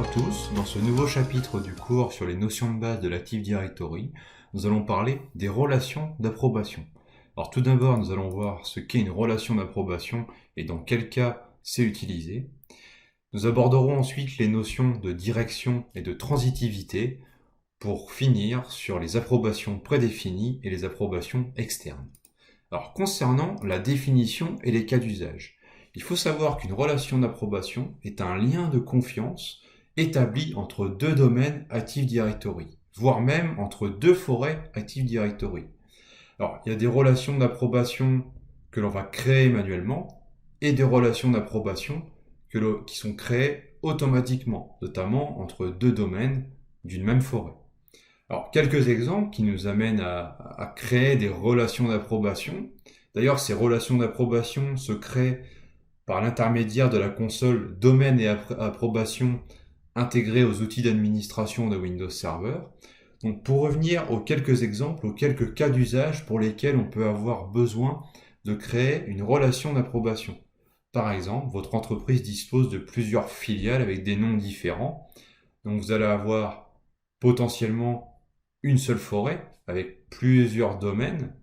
Bonjour à tous, dans ce nouveau chapitre du cours sur les notions de base de l'Active Directory, nous allons parler des relations d'approbation. Alors tout d'abord, nous allons voir ce qu'est une relation d'approbation et dans quel cas c'est utilisé. Nous aborderons ensuite les notions de direction et de transitivité pour finir sur les approbations prédéfinies et les approbations externes. Alors concernant la définition et les cas d'usage, il faut savoir qu'une relation d'approbation est un lien de confiance établi entre deux domaines Active Directory, voire même entre deux forêts Active Directory. Alors, il y a des relations d'approbation que l'on va créer manuellement et des relations d'approbation qui sont créées automatiquement, notamment entre deux domaines d'une même forêt. Alors, quelques exemples qui nous amènent à créer des relations d'approbation. D'ailleurs, ces relations d'approbation se créent par l'intermédiaire de la console domaine et approbation intégrée aux outils d'administration de Windows Server. Donc, pour revenir aux quelques exemples, aux quelques cas d'usage pour lesquels on peut avoir besoin de créer une relation d'approbation. Par exemple, votre entreprise dispose de plusieurs filiales avec des noms différents. Donc, vous allez avoir potentiellement une seule forêt avec plusieurs domaines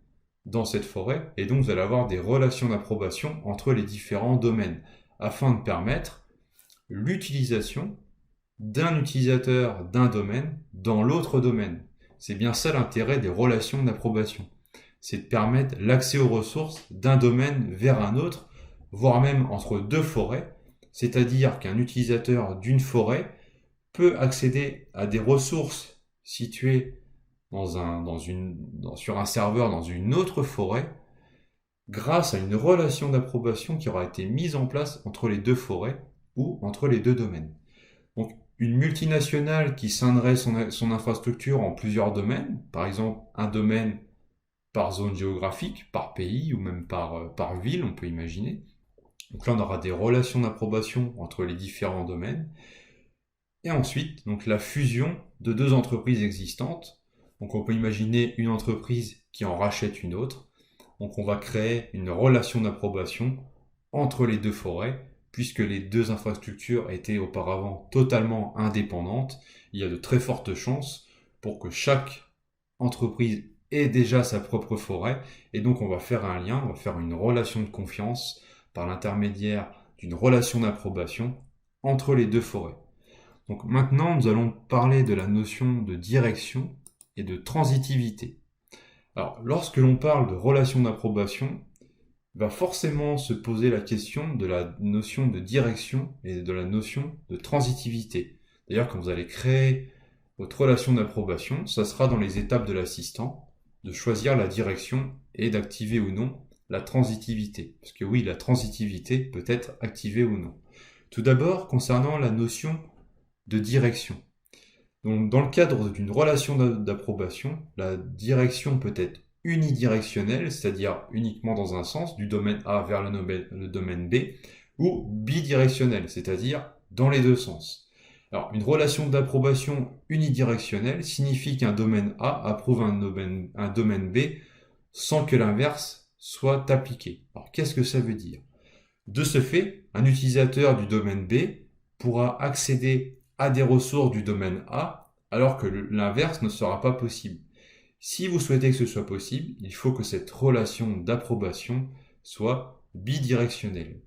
dans cette forêt, et donc vous allez avoir des relations d'approbation entre les différents domaines afin de permettre l'utilisation d'un utilisateur d'un domaine dans l'autre domaine. C'est bien ça l'intérêt des relations d'approbation. C'est de permettre l'accès aux ressources d'un domaine vers un autre, voire même entre deux forêts, c'est-à-dire qu'un utilisateur d'une forêt peut accéder à des ressources situées sur un serveur dans une autre forêt grâce à une relation d'approbation qui aura été mise en place entre les deux forêts ou entre les deux domaines. Donc, une multinationale qui scinderait son infrastructure en plusieurs domaines, par exemple un domaine par zone géographique, par pays ou même par ville, on peut imaginer. Donc là, on aura des relations d'approbation entre les différents domaines. Et ensuite, donc la fusion de deux entreprises existantes. Donc on peut imaginer une entreprise qui en rachète une autre. Donc on va créer une relation d'approbation entre les deux forêts, puisque les deux infrastructures étaient auparavant totalement indépendantes. Il y a de très fortes chances pour que chaque entreprise ait déjà sa propre forêt, et donc on va faire un lien, on va faire une relation de confiance par l'intermédiaire d'une relation d'approbation entre les deux forêts. Donc maintenant, nous allons parler de la notion de direction et de transitivité. Alors, lorsque l'on parle de relation d'approbation, il va forcément se poser la question de la notion de direction et de la notion de transitivité. D'ailleurs, quand vous allez créer votre relation d'approbation, ça sera dans les étapes de l'assistant de choisir la direction et d'activer ou non la transitivité. Parce que oui, la transitivité peut être activée ou non. Tout d'abord, concernant la notion de direction. Donc, dans le cadre d'une relation d'approbation, la direction peut être unidirectionnelle, c'est-à-dire uniquement dans un sens, du domaine A vers le domaine B, ou bidirectionnelle, c'est-à-dire dans les deux sens. Alors, une relation d'approbation unidirectionnelle signifie qu'un domaine A approuve un domaine B sans que l'inverse soit appliqué. Alors, qu'est-ce que ça veut dire? De ce fait, un utilisateur du domaine B pourra accéder à des ressources du domaine A, alors que l'inverse ne sera pas possible. Si vous souhaitez que ce soit possible, il faut que cette relation d'approbation soit bidirectionnelle.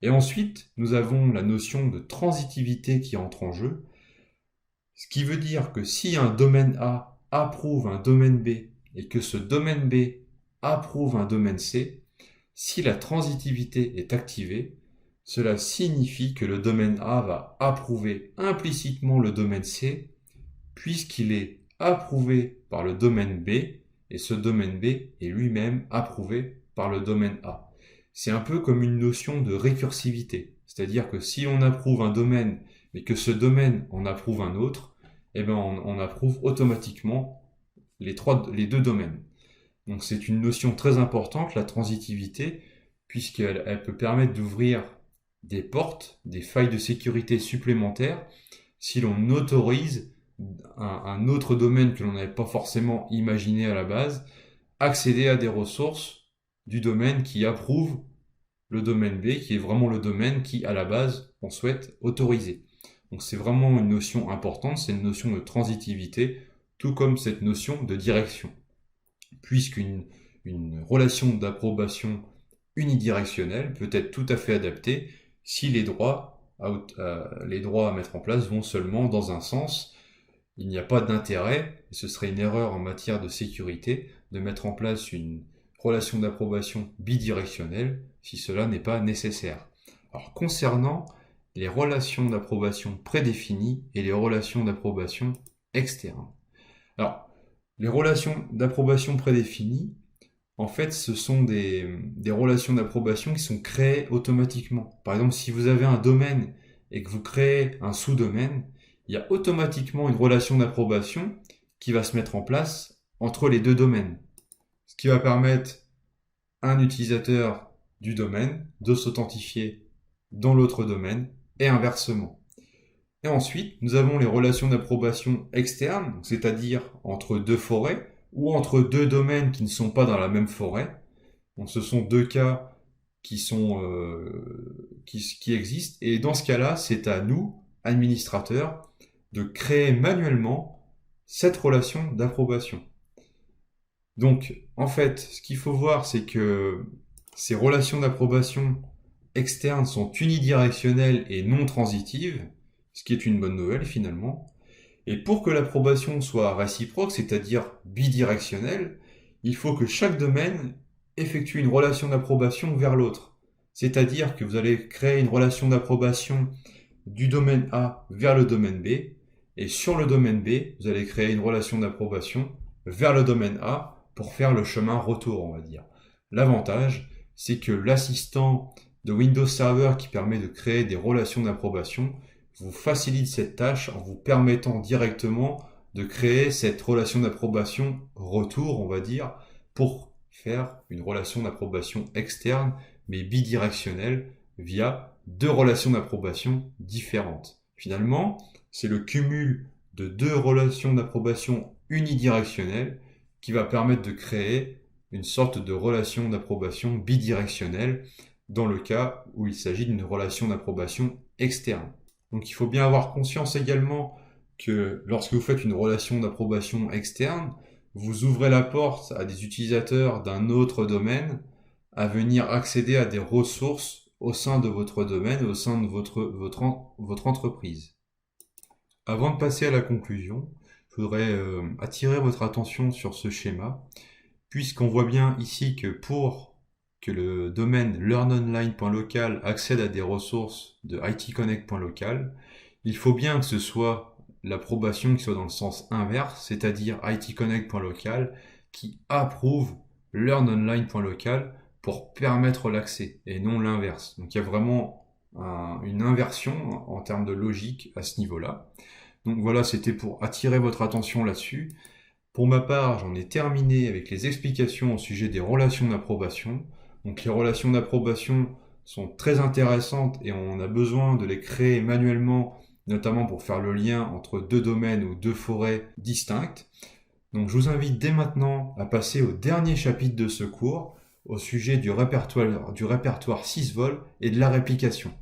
Et ensuite, nous avons la notion de transitivité qui entre en jeu, ce qui veut dire que si un domaine A approuve un domaine B et que ce domaine B approuve un domaine C, si la transitivité est activée, cela signifie que le domaine A va approuver implicitement le domaine C, puisqu'il est approuvé par le domaine B, et ce domaine B est lui-même approuvé par le domaine A. C'est un peu comme une notion de récursivité, c'est-à-dire que si on approuve un domaine, mais que ce domaine en approuve un autre, eh ben on approuve automatiquement les deux domaines. Donc c'est une notion très importante, la transitivité, puisqu'elle peut permettre d'ouvrir des portes, des failles de sécurité supplémentaires, si l'on autorise un autre domaine que l'on n'avait pas forcément imaginé à la base, accéder à des ressources du domaine qui approuve le domaine B, qui est vraiment le domaine qui, à la base, on souhaite autoriser. Donc c'est vraiment une notion importante, c'est une notion de transitivité, tout comme cette notion de direction. Puisqu'une relation d'approbation unidirectionnelle peut être tout à fait adaptée si les droits à mettre en place vont seulement dans un sens. Il n'y a pas d'intérêt, et ce serait une erreur en matière de sécurité, de mettre en place une relation d'approbation bidirectionnelle si cela n'est pas nécessaire. Alors concernant les relations d'approbation prédéfinies et les relations d'approbation externes. Alors, les relations d'approbation prédéfinies, en fait, ce sont des relations d'approbation qui sont créées automatiquement. Par exemple, si vous avez un domaine et que vous créez un sous-domaine, il y a automatiquement une relation d'approbation qui va se mettre en place entre les deux domaines. Ce qui va permettre à un utilisateur du domaine de s'authentifier dans l'autre domaine et inversement. Et ensuite, nous avons les relations d'approbation externes, c'est-à-dire entre deux forêts ou entre deux domaines qui ne sont pas dans la même forêt. Donc, ce sont deux cas qui existent. Et dans ce cas-là, c'est à nous, administrateurs, de créer manuellement cette relation d'approbation. Donc, en fait, ce qu'il faut voir, c'est que ces relations d'approbation externes sont unidirectionnelles et non transitives, ce qui est une bonne nouvelle finalement. Et pour que l'approbation soit réciproque, c'est-à-dire bidirectionnelle, il faut que chaque domaine effectue une relation d'approbation vers l'autre. C'est-à-dire que vous allez créer une relation d'approbation du domaine A vers le domaine B, et sur le domaine B, vous allez créer une relation d'approbation vers le domaine A pour faire le chemin retour, on va dire. L'avantage, c'est que l'assistant de Windows Server qui permet de créer des relations d'approbation vous facilite cette tâche en vous permettant directement de créer cette relation d'approbation retour, on va dire, pour faire une relation d'approbation externe, mais bidirectionnelle, via deux relations d'approbation différentes. Finalement, c'est le cumul de deux relations d'approbation unidirectionnelles qui va permettre de créer une sorte de relation d'approbation bidirectionnelle dans le cas où il s'agit d'une relation d'approbation externe. Donc il faut bien avoir conscience également que lorsque vous faites une relation d'approbation externe, vous ouvrez la porte à des utilisateurs d'un autre domaine à venir accéder à des ressources au sein de votre domaine, au sein de votre entreprise. Avant de passer à la conclusion, je voudrais attirer votre attention sur ce schéma, puisqu'on voit bien ici que pour que le domaine learnonline.local accède à des ressources de itconnect.local, il faut bien que ce soit l'approbation qui soit dans le sens inverse, c'est-à-dire itconnect.local qui approuve learnonline.local pour permettre l'accès et non l'inverse. Donc il y a vraiment une inversion en termes de logique à ce niveau-là. Donc voilà, c'était pour attirer votre attention là-dessus. Pour ma part, j'en ai terminé avec les explications au sujet des relations d'approbation. Donc les relations d'approbation sont très intéressantes et on a besoin de les créer manuellement, notamment pour faire le lien entre deux domaines ou deux forêts distinctes. Donc je vous invite dès maintenant à passer au dernier chapitre de ce cours, au sujet du répertoire 6 vols et de la réplication.